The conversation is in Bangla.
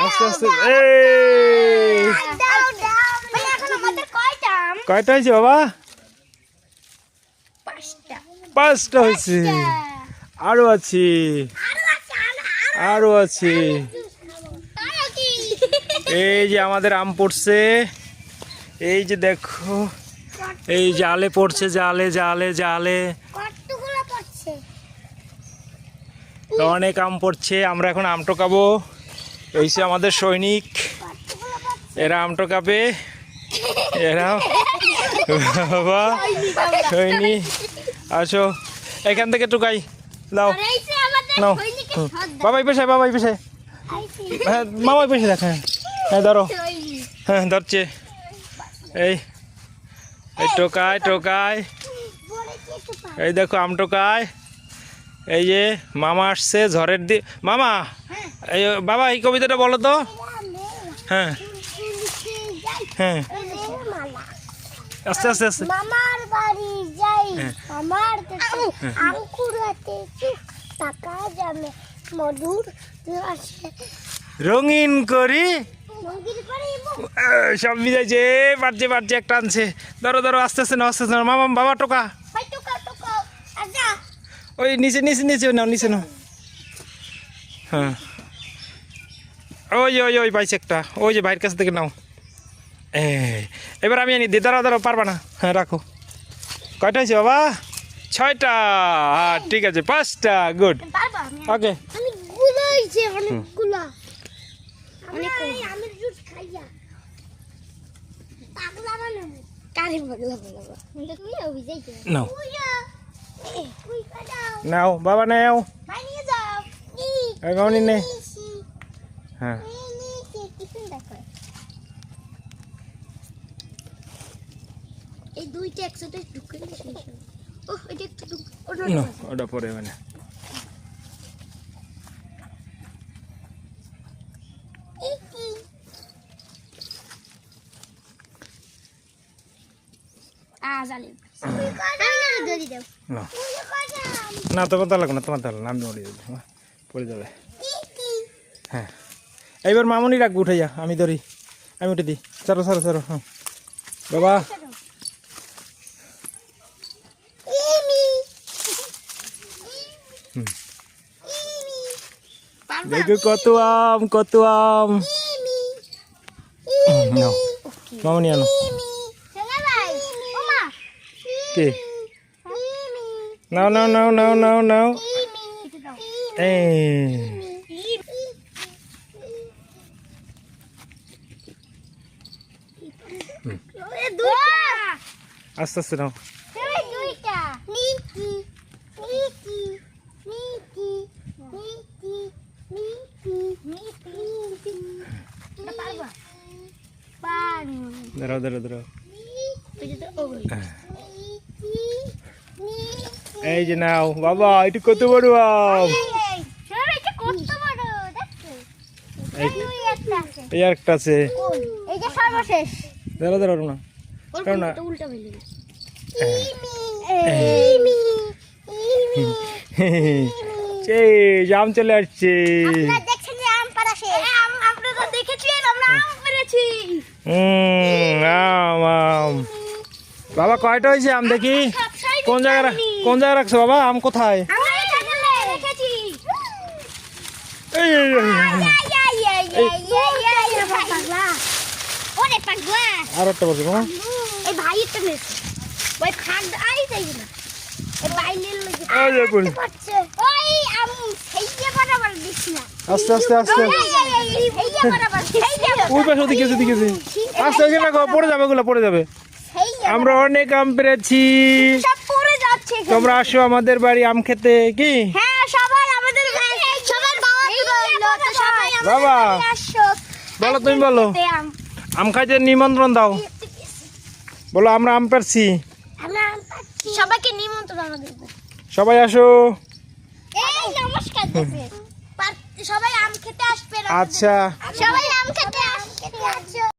আস্তে আস্তে এই কয়টা হয়েছে বাবা? পাঁচটা হয়েছে। আরো আছে, আরো আছে। এই যে আমাদের আম পড়ছে, এই যে দেখো, এই জালে পড়ছে, জালে জালে জালে অনেক আম পড়ছে। আমরা এখন আম টোকাবো। এই যে আমাদের সৈনিক, এরা আম টোকাবে। এরা বাবা সৈনিক, আসো এখান থেকে টুকাই দাও, নাও বাবা এই পেশায়, বাবা এই পেশায়, হ্যাঁ মামা এই পেশায় দেখ, হ্যাঁ হ্যাঁ ধরো, হ্যাঁ ধরছে। এই এই টোকায় টোকায়, এই দেখো আম টোকায়। এই যে মামা আসছে ঝড়ের দিন। মামা এই বাবা এই কবিতাটা বলো তো। হ্যাঁ হ্যাঁ আস্তে আস্তে আস্তে। মামার বাড়ি যাই, আমার আঙ্কুরাতে টাকা জমে মধুর আসে রঙিন করি সব মিলাইছে, বাড়ছে বাড়ছে, একটা আনছে। ধরো ধরো আস্তে আস্তে নাও, আস্তে আস্তে নাও। মামা বাবা টোকা, ওই নিচে নিচে নিচে নাও, নিচে নাও। হ্যাঁ ওই ওই ওই পাইছে একটা, ওই যে ভাইয়ের কাছ থেকে নাও। এবার আমি আনি দিই, দাঁড়াও দাঁড়াও, পারবা না। হ্যাঁ রাখো। কয়টা হয়েছে বাবা? 6টা। হ্যাঁ ঠিক আছে, 5টা। গুড, ওকে। নাও নাও বাবা নাও, মামনি নে। হ্যাঁ এই দুইটা একসাথে ঢুকে দিয়েছি। ও এটা একটু ওটা পরে মানে না তোমার তো লাগবে না, তোমার তো লাগবে না, আমি উঠে যাবো, পড়ে যাবে। হ্যাঁ এইবার মামনি রাখবো, উঠে যা, আমি ধরি, আমি উঠে দিই। চলো সরো সরো। হ্যাঁ বাবা দেখো কত আম, কত আম। নাও মামনি আনো। কে নাও নাও নাও নাও নাও নাও। আস্তে আস্তে নাও। দাঁড়াও দাঁড়াও দাঁড়াও। এই যে নাও বাবা, এটা কত বড় আম। এই একটা আছে, দাঁড়াও দাঁড়াও না, কারণ না আম চলে আসছে। আম আম বাবা কয়টা হয়েছে আম দেখি? কোন জায়গায় রাখছো বাবা? আম কোথায়? আর একটা বলছো বাবা, আস্তে আস্তে আস্তে ওই পাশে ওদিকে ওদিকে আস্তে আস্তে রাখো, পড়ে যাবে, ওগুলো পড়ে যাবে। আমরা অনেক আম পেরেছি, তোমরা আসো আমাদের বাড়ি আম খেতে। কি বাবা বলো, তুমি বলো, আম খাইতে নিমন্ত্রণ দাও, বলো আমরা আম পেরেছি, সবাইকে নিমন্ত্রণ, সবাই আসো। নমস্কার, সবাই আম খেতে আসবে। আচ্ছা সবাই আম খেতে আসবে।